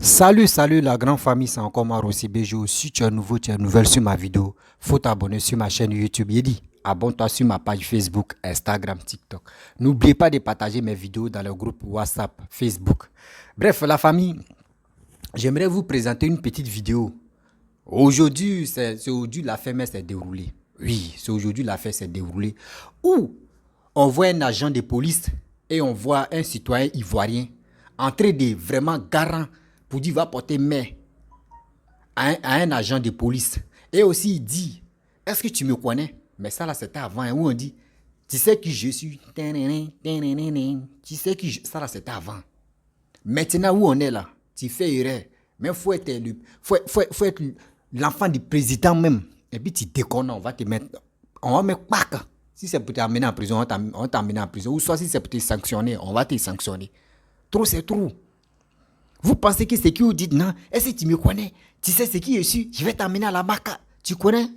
Salut la grande famille, c'est encore moi Rossi Bejo. Si tu es nouveau, tu es nouvelle sur ma vidéo, faut t'abonner sur ma chaîne YouTube. Yedi, abonne-toi sur ma page Facebook, Instagram, TikTok. N'oubliez pas de partager mes vidéos dans le groupe WhatsApp, Facebook. Bref, la famille, j'aimerais vous présenter une petite vidéo. Aujourd'hui, c'est aujourd'hui l'affaire s'est déroulée. Oui, c'est aujourd'hui l'affaire s'est déroulée. Où on voit un agent de police et on voit un citoyen ivoirien en train de vraiment garant pour dire va porter main à un agent de police. Et aussi il dit, est-ce que tu me connais? Mais ça là c'était avant, hein, où on dit, tu sais qui je suis? Tu sais qui je... Ça là c'était avant. Maintenant où on est là, tu fais erreur. Mais il faut être l'enfant du président même. Et puis tu déconnes, on va te mettre... On va mettre pack. Si c'est pour t'amener en prison, on va t'amener en prison. Ou soit si c'est pour te sanctionner, on va te sanctionner. Trop c'est trop. Vous pensez que c'est qui vous dites non? Est-ce que tu me connais? Tu sais c'est qui je suis? Je vais t'amener à la Baka. Tu connais?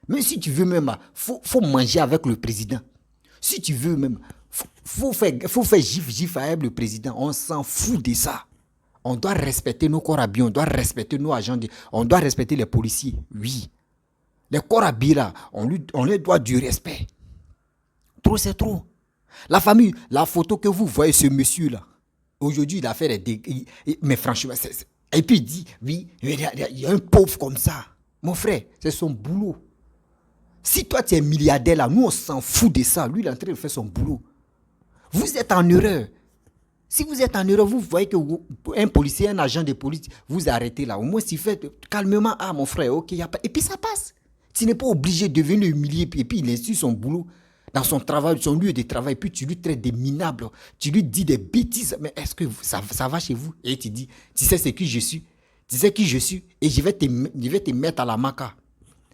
Même si tu veux même, faut manger avec le président. Si tu veux même, faut faire gif avec le président. On s'en fout de ça. On doit respecter nos corps habillés, on doit respecter nos agents, on doit respecter les policiers. Oui. Les corps habillés là, on leur doit du respect. Trop c'est trop. La famille, la photo que vous voyez, ce monsieur là, aujourd'hui, il a fait des dégâts. Mais franchement, et puis il dit, oui, il y a un pauvre comme ça. Mon frère, c'est son boulot. Si toi, tu es milliardaire là, nous, on s'en fout de ça. Lui, il est en train de faire son boulot. Vous êtes en erreur. Si vous êtes en erreur, vous voyez qu'un policier, un agent de police, vous arrêtez là. Au moins, s'il fait calmement, ah, mon frère, ok, y a pas... Et puis ça passe. Tu n'es pas obligé de venir humilier, et puis il insulte son boulot. Dans son travail, son lieu de travail, puis tu lui traites des minables, tu lui dis des bêtises, mais est-ce que ça va chez vous? Et tu dis, tu sais qui je suis, tu sais qui je suis, et je vais te mettre à la maca.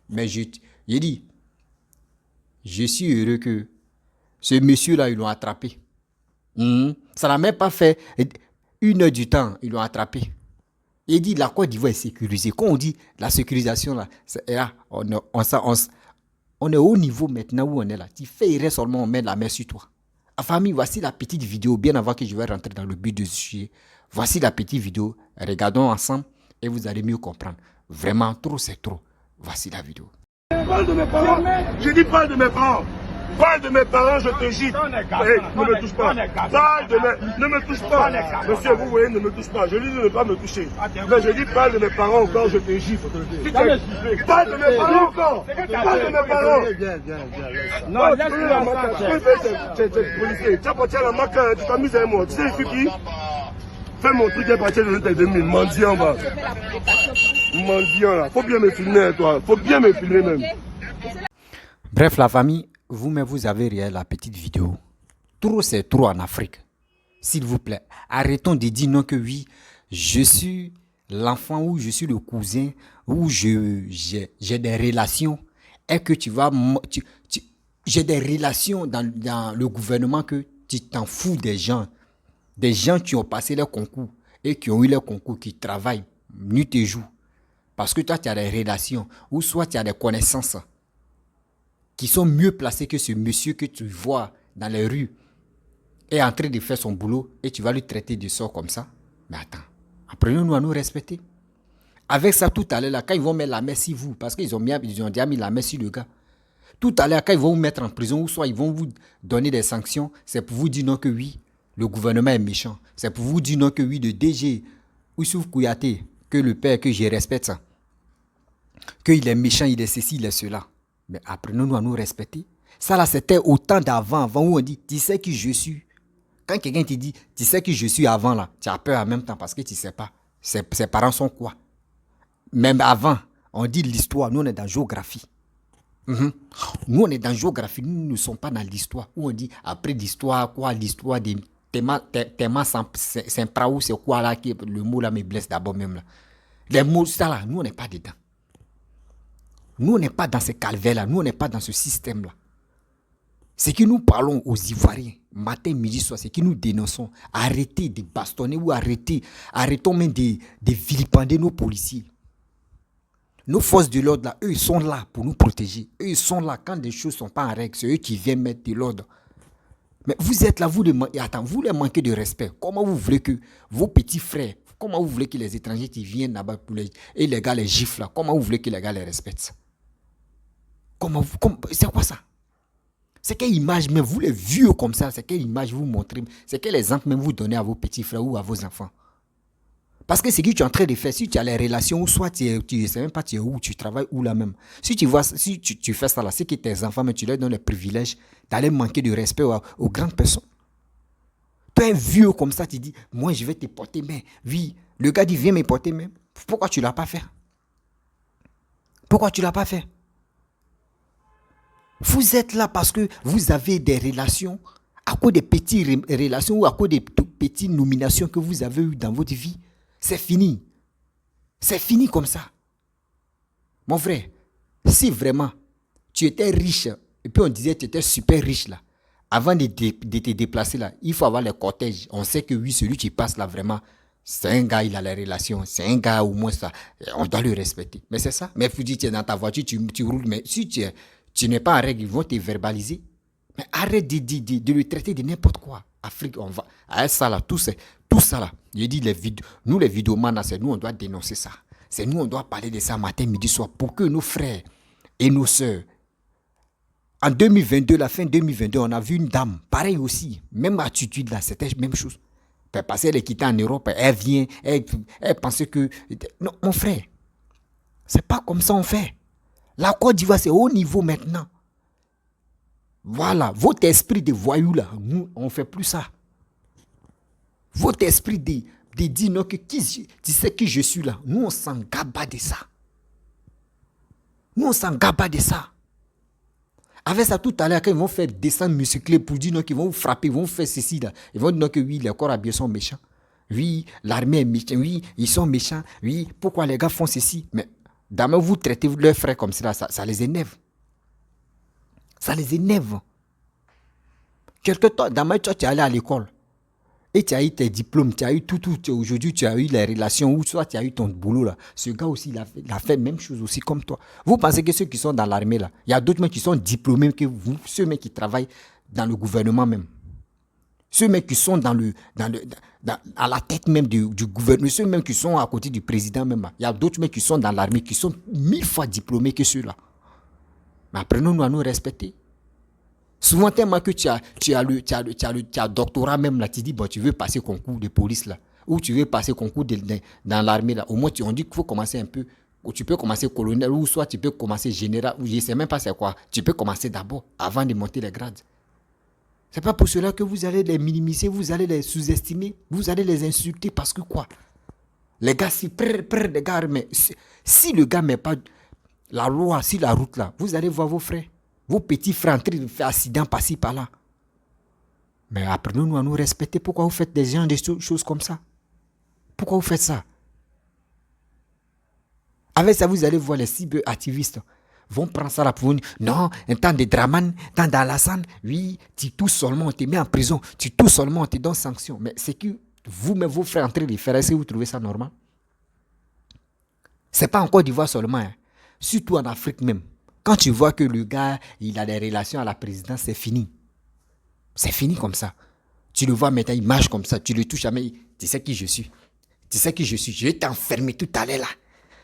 Mais j'ai dit, je suis heureux que ce monsieur-là, ils l'ont attrapé. Ça n'a même pas fait 1 heure du temps, ils l'ont attrapé. Il dit, la Côte d'Ivoire est sécurisée. Quand on dit la sécurisation, là, on est au niveau maintenant où on est là. Tu fais erreur seulement, on met la main sur toi. La famille, voici la petite vidéo, bien avant que je vais rentrer dans le but de ce sujet. Voici la petite vidéo. Regardons ensemble et vous allez mieux comprendre. Vraiment, trop c'est trop. Voici la vidéo. Parle de mes parents. Je dis parle de mes parents. Parle de mes parents, je te gifle. Hey, ne me touche pas. Parle de mes... Ne me touche pas. Monsieur, vous voyez, ne me touche pas. Je dis de ne pas me toucher. Mais je dis parle de mes parents encore, je te gifle. Parle de mes parents encore. Parle de mes parents. Non, laisse-le la maca. Tu es policier. Tu appartiens à la maca, tu t'amuses avec moi. Tu sais, je suis qui? Fais mon truc à partir de tes 2000. Mendiant, va. Mendiant, là. Faut bien me filmer, toi. Faut bien me filmer, même. Bref, la famille, vous-même, vous avez regardé la petite vidéo. Trop, c'est trop en Afrique. S'il vous plaît, arrêtons de dire non que oui, je suis l'enfant ou je suis le cousin ou j'ai des relations et que tu vas... j'ai des relations dans le gouvernement que tu t'en fous des gens. Des gens qui ont passé leur concours et qui ont eu leur concours, qui travaillent nuit et jour. Parce que toi, tu as des relations ou soit tu as des connaissances qui sont mieux placés que ce monsieur que tu vois dans les rues est en train de faire son boulot et tu vas lui traiter de sort comme ça. Mais attends, apprenons-nous à nous respecter. Avec ça, tout à l'heure, là, quand ils vont mettre la main sur vous, parce qu'ils ont déjà mis la main sur le gars, tout à l'heure, quand ils vont vous mettre en prison ou soit ils vont vous donner des sanctions, c'est pour vous dire non que oui, le gouvernement est méchant. C'est pour vous dire non que oui, le DG, Oussouf Kouyaté, que le père, que je respecte ça, qu'il est méchant, il est ceci, il est cela. Mais apprenons-nous à nous respecter. Ça là, c'était au temps d'avant, avant où on dit, tu sais qui je suis. Quand quelqu'un te dit, tu sais qui je suis avant là, tu as peur en même temps parce que tu ne sais pas. Ses parents sont quoi? Même avant, on dit l'histoire, nous on est dans la géographie. Nous on est dans la géographie, nous ne sommes pas dans l'histoire. Où on dit, après l'histoire, quoi, l'histoire des Théma Saint-Praou, c'est quoi là, le mot là me blesse d'abord même là. Les mots, ça là, nous on n'est pas dedans. Nous, on n'est pas dans ce calvaire-là. Nous, on n'est pas dans ce système-là. C'est que nous parlons aux Ivoiriens, matin, midi, soir, c'est que nous dénonçons. Arrêtez de bastonner ou arrêtons même de vilipender nos policiers. Nos forces de l'ordre, là, eux, ils sont là pour nous protéger. Eux, ils sont là quand des choses ne sont pas en règle. C'est eux qui viennent mettre de l'ordre. Mais vous êtes là, vous les manquez de respect. Comment vous voulez que vos petits frères Comment vous voulez que les étrangers qui viennent là-bas et les gars les giflent là, comment vous voulez que les gars les respectent? C'est quoi ça? C'est quelle image même vous les vieux comme ça, c'est quelle image vous montrez, c'est quel exemple même vous donnez à vos petits frères ou à vos enfants? Parce que ce que tu es en train de faire, si tu as les relations, ou soit tu ne sais même pas tu es où, tu travailles où là même. Si tu fais ça là, c'est que tes enfants, mais tu leur donnes le privilège d'aller manquer de respect aux grandes personnes. Toi, un vieux comme ça, tu dis, moi je vais te porter main. Oui, le gars dit, viens me porter main. Pourquoi tu ne l'as pas fait? Pourquoi tu ne l'as pas fait? Vous êtes là parce que vous avez des relations, à cause des petites relations ou à cause des petites nominations que vous avez eues dans votre vie. C'est fini. C'est fini comme ça. Mon frère, si vraiment tu étais riche, et puis on disait que tu étais super riche là, avant de te déplacer là, il faut avoir les cortèges. On sait que oui, celui qui passe là vraiment, c'est un gars, il a les relations. C'est un gars au moins ça. On doit le respecter. Mais c'est ça. Mais vous dites, tu es dans ta voiture, tu roules, mais si tu n'es pas en règle, ils vont te verbaliser. Mais arrête de le traiter de n'importe quoi. Afrique, on va. À ça là, tout ça là. Je dis, nous les vidéomans, c'est nous, on doit dénoncer ça. C'est nous, on doit parler de ça matin, midi, soir, pour que nos frères et nos sœurs. En 2022, la fin 2022, on a vu une dame, pareil aussi, même attitude là, c'était la même chose. Parce qu'elle est quittée en Europe, elle vient, elle pensait que. Non, mon frère, c'est pas comme ça on fait. La Côte d'Ivoire, c'est haut niveau maintenant. Voilà, votre esprit de voyou là, nous, on ne fait plus ça. Votre esprit de dire non, que tu sais qui je suis là, nous, on s'en gaba de ça. Nous, on s'en gaba de ça. Avec ça, tout à l'heure, quand ils vont faire descendre musclés pour dire non, qu'ils vont vous frapper, ils vont faire ceci là. Ils vont dire non, que oui, les corps habillés sont méchants. Oui, l'armée est méchante. Oui, ils sont méchants. Oui, pourquoi les gars font ceci? Mais d'abord, vous traitez leurs frères comme ça, ça les énerve. Ça les énerve. Quelque temps, d'abord, toi, tu es allé à l'école. Et tu as eu tes diplômes, tu as eu tout. Aujourd'hui, tu as eu les relations, ou soit tu as eu ton boulot là. Ce gars aussi, il a fait la même chose aussi comme toi. Vous pensez que ceux qui sont dans l'armée là, il y a d'autres mecs qui sont diplômés que vous, ceux mecs qui travaillent dans le gouvernement même. Ceux mecs qui sont à la tête même du gouvernement, ceux mêmes qui sont à côté du président même. Il y a d'autres mecs qui sont dans l'armée qui sont 1000 fois diplômés que ceux-là. Mais apprenons-nous à nous respecter. Souvent, tellement que tu as doctorat même là, tu dis, bon, tu veux passer concours de police là, ou tu veux passer concours dans l'armée là, au moins on dit qu'il faut commencer un peu, ou tu peux commencer colonel, ou soit tu peux commencer général, ou je ne sais même pas c'est quoi, tu peux commencer d'abord, avant de monter les grades. C'est pas pour cela que vous allez les minimiser, vous allez les sous-estimer, vous allez les insulter, parce que quoi? Les gars, si les gars, mais si le gars ne met pas la loi sur la route là, vous allez voir vos frères. Vos petits frères en train de faire accident par-ci, par-là. Mais apprenons-nous à nous respecter. Pourquoi vous faites des choses comme ça? Pourquoi vous faites ça? Avec ça, vous allez voir les cyberactivistes vont prendre ça là pour dire, non, un temps de Draman, un temps d'Alassane, oui, tu touches seulement, on te met en prison, tu touches seulement, on te donne sanction. Mais c'est que vous-même, vos frères en train de faire, est-ce que vous trouvez ça normal? C'est pas en Côte d'Ivoire seulement, hein. Surtout en Afrique même. Quand tu vois que le gars, il a des relations à la présidence, c'est fini. C'est fini comme ça. Tu le vois maintenant, il marche comme ça, tu le touches jamais. Tu sais qui je suis. Tu sais qui je suis. Je vais t'enfermer tout à l'heure là.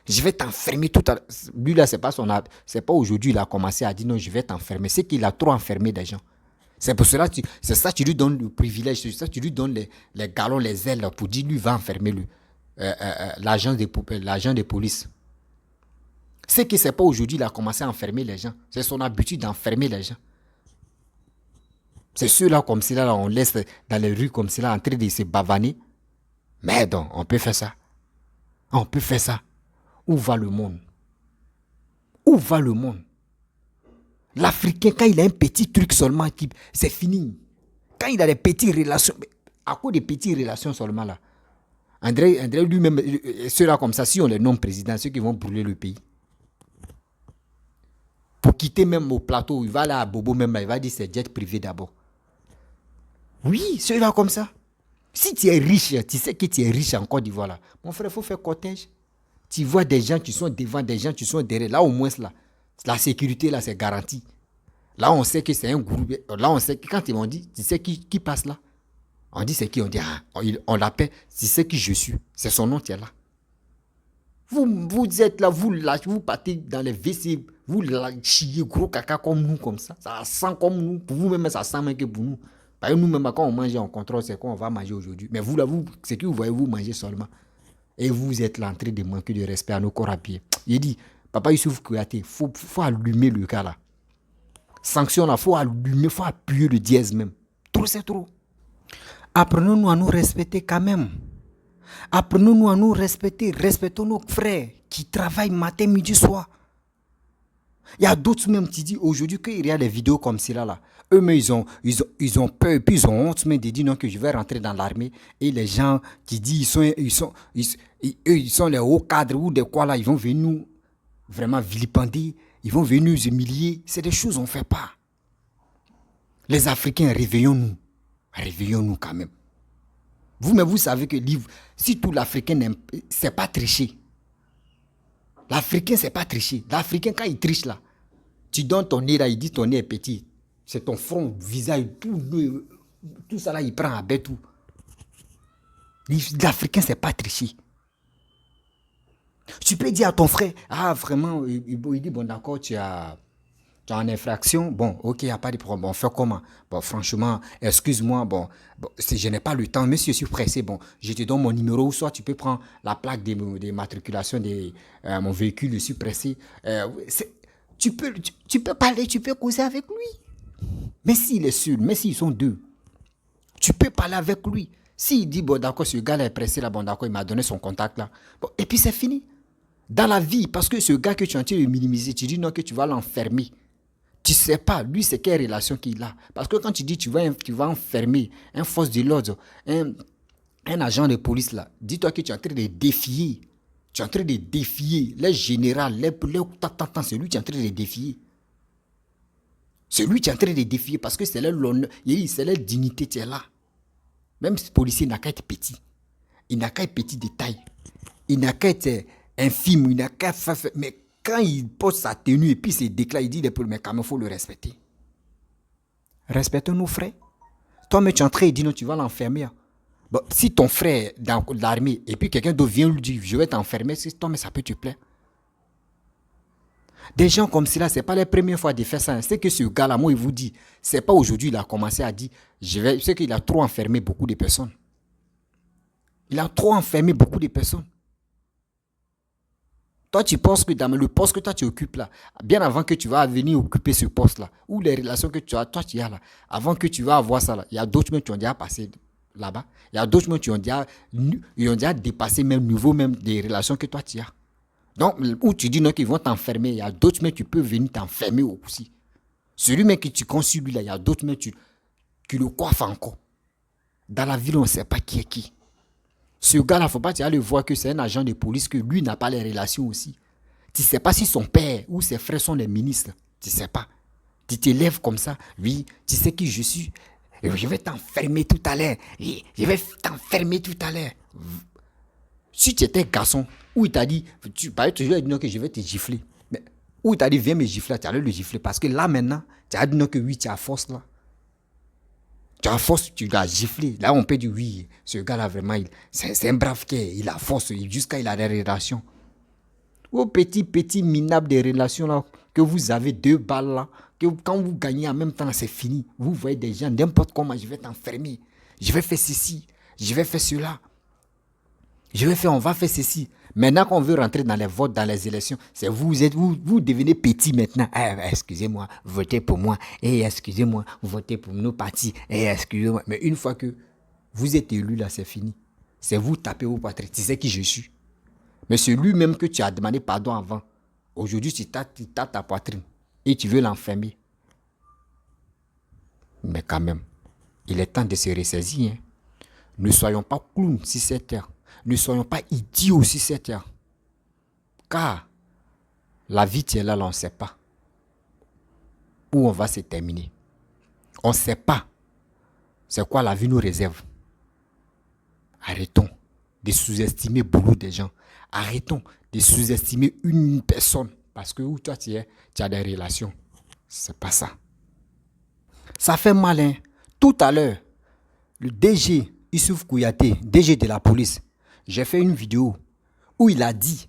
Je vais t'enfermer tout à l'heure. Lui là, c'est pas aujourd'hui, il a commencé à dire non, je vais t'enfermer. C'est qu'il a trop enfermé des gens. C'est pour cela, c'est ça, tu lui donnes le privilège, c'est ça, tu lui donnes les galons, les ailes pour dire, lui va enfermer l'agent de police. C'est que c'est pas aujourd'hui qu'il a commencé à enfermer les gens. C'est son habitude d'enfermer les gens. C'est ceux-là comme cela, on laisse dans les rues comme cela en train de se bavaner. Mais donc, on peut faire ça. On peut faire ça. Où va le monde? Où va le monde? L'Africain, quand il a un petit truc seulement, c'est fini. Quand il a des petites relations, à cause des petites relations seulement là, André lui-même, ceux-là comme ça, si on les nomme président, ceux qui vont brûler le pays. Pour quitter même au plateau, il va là à Bobo même, il va dire c'est jet privé d'abord. Oui, ceux-là comme ça. Si tu es riche, tu sais que tu es riche en Côte d'Ivoire là. Mon frère, il faut faire cortège. Tu vois des gens qui sont devant, des gens qui sont derrière. Là au moins, là, la sécurité là, c'est garanti. Là, on sait que c'est un groupe. Là, on sait que quand ils m'ont dit, tu sais qui passe là. On dit c'est qui? On dit, on l'appelle, c'est qui je suis. C'est son nom qui est là. Vous êtes là, vous partez dans les WC, vous chiez gros caca comme nous, comme ça. Ça sent comme nous. Pour vous-même, ça sent même que pour nous. Parce que nous-mêmes, quand on mange en contrôle, c'est quoi on va manger aujourd'hui. Mais vous, là, c'est que vous voyez, vous mangez seulement. Et vous êtes là en train de manquer de respect à nos corps à pied. Il dit, Papa Youssouf Kouyaté, faut allumer le cas là. Sanction là, faut allumer, faut appuyer le dièse même. Trop, c'est trop. Apprenons-nous à nous respecter quand même. Apprenons-nous à nous respecter. Respectons nos frères qui travaillent matin, midi, soir. Il y a d'autres même qui disent aujourd'hui qu'il y a des vidéos comme celle-là. Là. Eux-mêmes, ils ont peur, puis ils ont honte même de dire non, que je vais rentrer dans l'armée. Et les gens qui disent ils sont les hauts cadres ou des quoi là, ils vont venir nous vraiment vilipender, ils vont venir nous humilier. C'est des choses qu'on ne fait pas. Les Africains, réveillons-nous. Réveillons-nous quand même. Vous-même, vous savez que si tout l'Africain n'aime, c'est pas tricher. L'Africain, c'est pas tricher. L'Africain, quand il triche là, tu donnes ton nez là, il dit ton nez est petit. C'est ton front, visage, tout ça là, il prend à bête tout. L'Africain, c'est pas tricher. Tu peux dire à ton frère, vraiment, il dit, bon d'accord, tu as une infraction, bon, ok, il n'y a pas de problème, on fait comment? Bon, franchement, excuse-moi, bon je n'ai pas le temps, mais si je suis pressé, bon, je te donne mon numéro, ou soit tu peux prendre la plaque de matriculation de mon véhicule, je suis pressé. Tu peux parler, tu peux causer avec lui. Mais s'il est seul, mais s'ils sont deux, tu peux parler avec lui. S'il dit, bon d'accord, ce gars-là est pressé, là, bon d'accord, il m'a donné son contact là. Bon, et puis c'est fini. Dans la vie, parce que ce gars que tu es en train de minimiser, tu dis non, que tu vas l'enfermer. Tu ne sais pas, lui, c'est quelle relation qu'il a. Parce que quand tu dis tu vas enfermer un force de l'ordre, un agent de police, là, dis-toi que tu es en train de défier. Tu es en train de défier les généraux, c'est lui qui est en train de défier. C'est lui qui est en train de défier parce que c'est l'honneur, c'est leur dignité qui est là. Même ce policier n'a qu'à être petit. Il n'a qu'à être petit de taille. Il n'a qu'à être infime, il n'a qu'à faire... Mais quand il pose sa tenue et puis il se déclare, il dit, mais quand même, il faut le respecter. Respectons nos frères. Toi, mais tu es en train de dire, non, tu vas l'enfermer. Bon, si ton frère est dans l'armée et puis quelqu'un d'autre vient lui dire, je vais t'enfermer, c'est toi, mais ça peut te plaire. Des gens comme cela, ce n'est pas la première fois de faire ça. C'est que ce gars-là, moi, il vous dit, ce n'est pas aujourd'hui il a commencé à dire, c'est qu'il a trop enfermé beaucoup de personnes. Il a trop enfermé beaucoup de personnes. Toi, tu penses que dans le poste que toi, tu occupes là, bien avant que tu vas venir occuper ce poste-là, ou les relations que tu as, toi, tu as là, avant que tu vas avoir ça là, il y a d'autres gens qui ont déjà passé là-bas. Il y a d'autres gens qui ont déjà dépassé même niveau même des relations que toi, tu as. Donc, où tu dis non, qu'ils vont t'enfermer, il y a d'autres mecs qui peuvent venir t'enfermer aussi. Celui même que tu conçus, lui là, il y a d'autres mecs qui le coiffent encore. Dans la ville, on ne sait pas qui est qui. Ce gars-là, il ne faut pas aller voir que c'est un agent de police, que lui n'a pas les relations aussi. Tu ne sais pas si son père ou ses frères sont des ministres. Tu ne sais pas. Tu te lèves comme ça. Oui, tu sais qui je suis. Je vais t'enfermer tout à l'heure. Je vais t'enfermer tout à l'heure. Si tu étais garçon, où il t'a dit, tu parlais toujours, il dit non, que je vais te gifler. Mais où il t'a dit, viens me gifler, tu allais le gifler. Parce que là, maintenant, tu as dit non, que oui, tu as force là. Tu as force, tu l'as giflé. Là, on peut dire oui, ce gars-là, vraiment, c'est un brave qui il a force, jusqu'à il a des relations. Aux petits minables des relations là, que vous avez 2 balles là, que quand vous gagnez en même temps, c'est fini. Vous voyez des gens, n'importe comment, je vais t'enfermer. Je vais faire ceci, je vais faire cela. On va faire ceci. Maintenant qu'on veut rentrer dans les votes, dans les élections, c'est vous devenez petit maintenant. Excusez-moi, votez pour moi. Excusez-moi, votez pour nos partis. Excusez-moi. Mais une fois que vous êtes élu là, c'est fini. C'est vous tapez vos poitrines. Tu sais qui je suis. Mais c'est lui-même que tu as demandé pardon avant. Aujourd'hui, tu tapes ta poitrine et tu veux l'enfermer. Mais quand même, il est temps de se ressaisir. Hein. Ne soyons pas clowns sur cette terre. Ne soyons pas idiots sur cette terre. Car la vie qui est là, on ne sait pas où on va se terminer. On ne sait pas c'est quoi la vie nous réserve. Arrêtons de sous-estimer le boulot des gens. Arrêtons de sous-estimer une personne. Parce que où toi tu es, tu as des relations. C'est pas ça. Ça fait mal, hein. Tout à l'heure, le DG Issouf Kouyaté, DG de la police, j'ai fait une vidéo où il a dit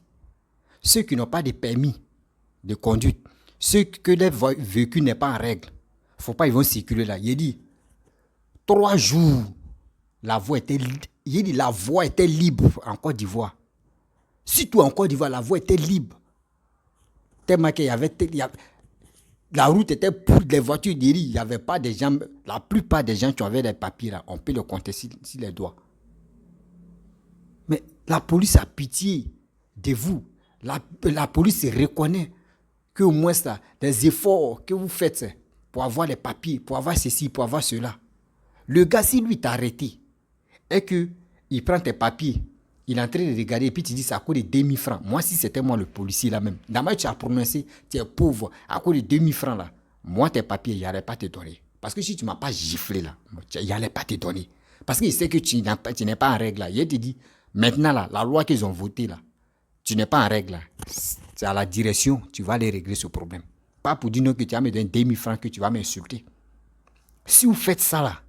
ceux qui n'ont pas de permis de conduite, ceux que les véhicules n'est pas en règle, faut pas ils vont circuler là. Il a dit 3 jours, la voie était libre en Côte d'Ivoire. Surtout en Côte d'Ivoire, la voie était libre. Tellement qu'il y avait la route était pour les voitures derrière. Il n'y avait pas des gens. La plupart des gens qui avaient des papiers là, on peut le compter sur les doigts. Mais la police a pitié de vous. La police reconnaît que au moins ça, des efforts que vous faites pour avoir les papiers, pour avoir ceci, pour avoir cela. Le gars, si lui t'a arrêté et qu'il prend tes papiers, il est en train de regarder et puis tu dis c'est à cause de 2000 francs. Moi, si c'était moi le policier là même, d'abord tu as prononcé, tu es pauvre, à cause de 2000 francs là, moi tes papiers, il n'allait pas te donner. Parce que si tu ne m'as pas giflé là, il n'allait pas te donner. Parce qu'il sait que tu n'es pas en règle là. Il te dit, maintenant là, la loi qu'ils ont votée là, tu n'es pas en règle là. C'est à la direction, tu vas aller régler ce problème. Pas pour dire non que tu vas me donner 2000 francs que tu vas m'insulter. Si vous faites ça là,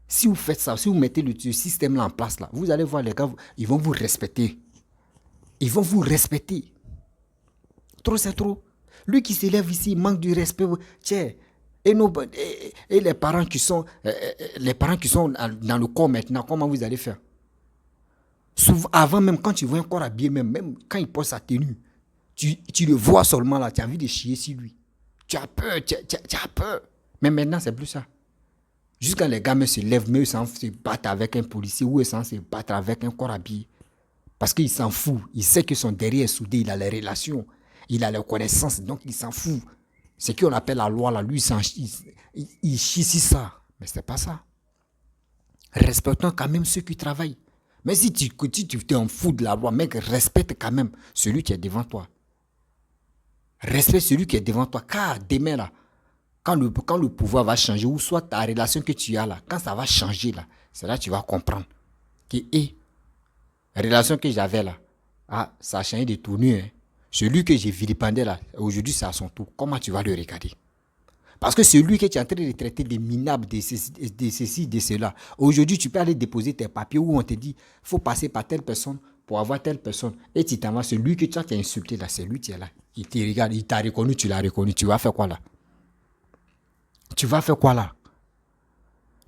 si vous mettez le système là en place là, vous allez voir les gars, ils vont vous respecter. Ils vont vous respecter. Trop c'est trop. Lui qui s'élève ici, il manque du respect. Tiens, et les parents qui sont dans le corps maintenant, comment vous allez faire? Souvent, avant même, quand tu vois un corps habillé, même quand il porte sa tenue, tu le vois seulement là, tu as envie de chier sur lui. Tu as peur, tu as peur. Mais maintenant, c'est plus ça. Jusqu'à les gars se lèvent, mais ils s'en se battre avec un policier ou ils s'en se battre avec un corps habillé. Parce qu'il s'en fout. Il sait que son derrière est soudé, il a les relations, il a les connaissances, donc il s'en fout. Ce qu'on appelle la loi, là, lui, il chie sur ça. Mais ce n'est pas ça. Respectons quand même ceux qui travaillent. Mais si tu t'en fous de la loi, mec, respecte quand même celui qui est devant toi. Respecte celui qui est devant toi. Car demain, là, quand le pouvoir va changer, ou soit ta relation que tu as là, quand ça va changer là, c'est là que tu vas comprendre que la relation que j'avais là, ça a changé de tournure. Hein. Celui que j'ai vilipendé là, aujourd'hui c'est à son tour. Comment tu vas le regarder? Parce que celui que tu es en train de traiter des minables, de ceci, de cela, aujourd'hui tu peux aller déposer tes papiers où on te dit, il faut passer par telle personne pour avoir telle personne. Et tu t'en vas, celui que tu as insulté là, c'est lui qui est là. Il te regarde, il t'a reconnu, tu l'as reconnu, tu vas faire quoi là? Tu vas faire quoi là?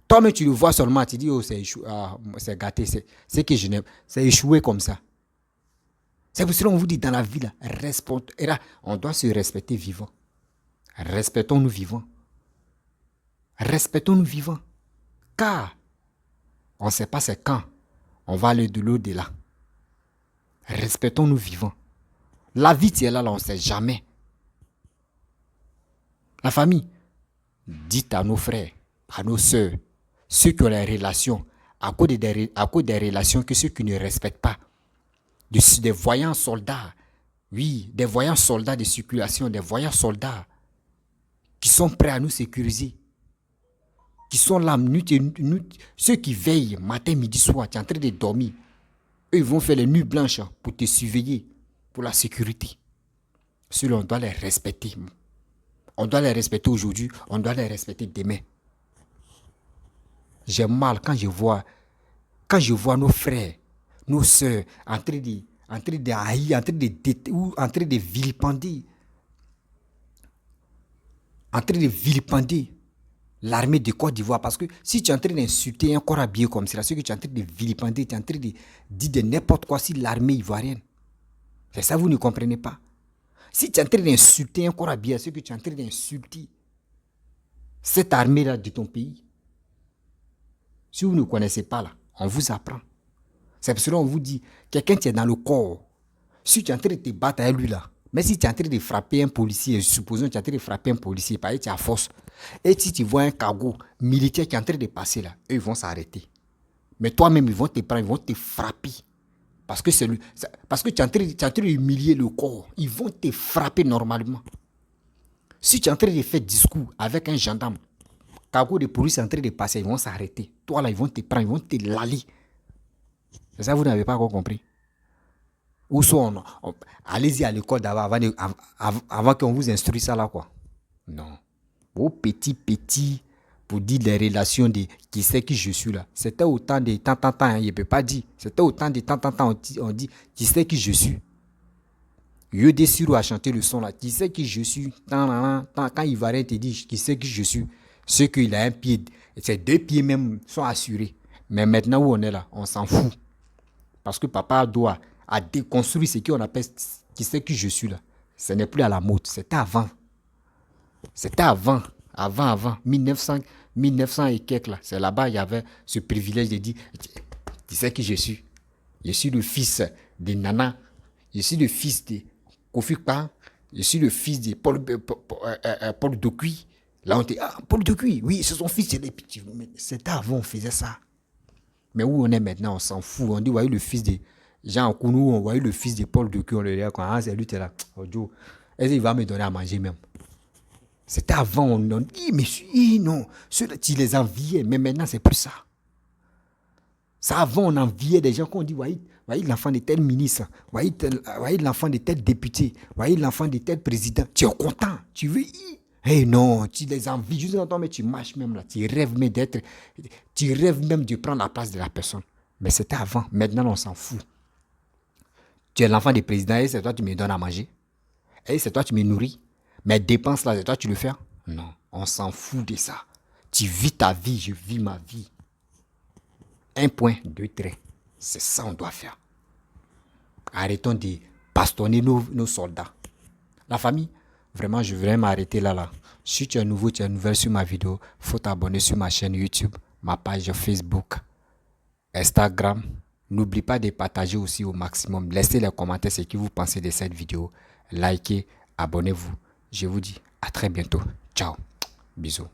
Toi-même, tu le vois seulement, tu dis, oh, c'est gâté, c'est échoué comme ça. C'est pour cela qu'on vous dit dans la vie, là, on doit se respecter vivant. Respectons-nous vivants. Respectons-nous vivants. Car on ne sait pas c'est quand on va aller de l'au-delà. Respectons-nous vivants. La vie, tu es là, on ne sait jamais. La famille, dites à nos frères, à nos sœurs, ceux qui ont des relations, à cause des relations que ceux qui ne respectent pas, des voyants soldats, oui, des voyants soldats de circulation, des voyants soldats qui sont prêts à nous sécuriser, qui sont là, ceux qui veillent matin, midi, soir, tu es en train de dormir, eux ils vont faire les nuits blanches pour te surveiller, pour la sécurité. Ceux-là, on doit les respecter. On doit les respecter aujourd'hui, on doit les respecter demain. J'ai mal quand je vois nos frères, nos soeurs en train de haïr, en train de vilipender l'armée de Côte d'Ivoire. Parce que si tu es en train d'insulter un corps habillé comme ça, c'est que tu es en train de vilipender, tu es en train de dire de n'importe quoi sur l'armée ivoirienne. C'est ça, vous ne comprenez pas. Si tu es en train d'insulter un corps habillé, c'est que tu es en train d'insulter cette armée-là de ton pays. Si vous ne connaissez pas là, on vous apprend. C'est pour cela qu'on vous dit, quelqu'un qui est dans le corps, si tu es en train de te battre avec lui là, mais si tu es en train de frapper un policier, supposons que tu es en train de frapper un policier, parce que tu es à force, et si tu vois un cargo militaire qui est en train de passer là, eux ils vont s'arrêter. Mais toi-même, ils vont te prendre, ils vont te frapper. Parce que tu es en train d'humilier le corps. Ils vont te frapper normalement. Si tu es en train de faire discours avec un gendarme, cargo de police est en train de passer, ils vont s'arrêter. Toi là, ils vont te prendre, ils vont te laler. C'est ça, vous n'avez pas encore compris. Ou soit allez-y à l'école d'abord avant qu'on vous instruise ça là quoi. Non. Vos petits, pour dire les relations de qui c'est qui je suis là. C'était autant de temps, hein, il ne peut pas dire. C'était autant de temps, on dit qui c'est qui je suis. Yodé Siro a chanté le son là, qui c'est qui je suis. Quand Ivoirien te dit qui c'est qui je suis, c'est qu'il a un pied, ses 2 pieds même sont assurés. Mais maintenant où on est là, on s'en fout. Parce que papa doit à déconstruire ce qu'on appelle qui c'est qui je suis là. Ce n'est plus à la mode, c'était avant. C'était avant, 1900 et quelques là. C'est là-bas, il y avait ce privilège de dire, tu sais qui je suis. Je suis le fils de Nana. Je suis le fils de Kofi Kpa. Je suis le fils de Paul Dokui. Là, on dit, ah, Paul Dokui, oui, c'est son fils. C'était avant, on faisait ça. Mais où on est maintenant, on s'en fout. On dit, voyez le fils de Jean Kounou, on voyait le fils de Paul Dokui. On le dit, ah, c'est lui, t'es là. Oh, Dieu. Est-ce qu'il va me donner à manger même? C'était avant, on dit, mais non, tu les enviais, mais maintenant, c'est plus ça. Ça, avant, on enviait des gens qu'on dit, voyez l'enfant de tel ministre, voyez l'enfant de tel député, voyez l'enfant de tel président. Tu es content, tu veux non, tu les envies, juste dans ton mais tu marches même là, tu rêves même de prendre la place de la personne. Mais c'était avant, maintenant, on s'en fout. Tu es l'enfant du président et c'est toi qui me donnes à manger. Et c'est toi qui me nourris. Mais dépenses là, c'est toi tu le fais? Non, on s'en fout de ça. Tu vis ta vie, je vis ma vie. 1 point, 2 traits. C'est ça on doit faire. Arrêtons de bastonner nos soldats. La famille, vraiment, je voudrais m'arrêter là. Si tu es nouveau, tu es nouvelle sur ma vidéo, il faut t'abonner sur ma chaîne YouTube, ma page Facebook, Instagram. N'oublie pas de partager aussi au maximum. Laissez les commentaires ce que vous pensez de cette vidéo. Likez, abonnez-vous. Je vous dis à très bientôt. Ciao. Bisous.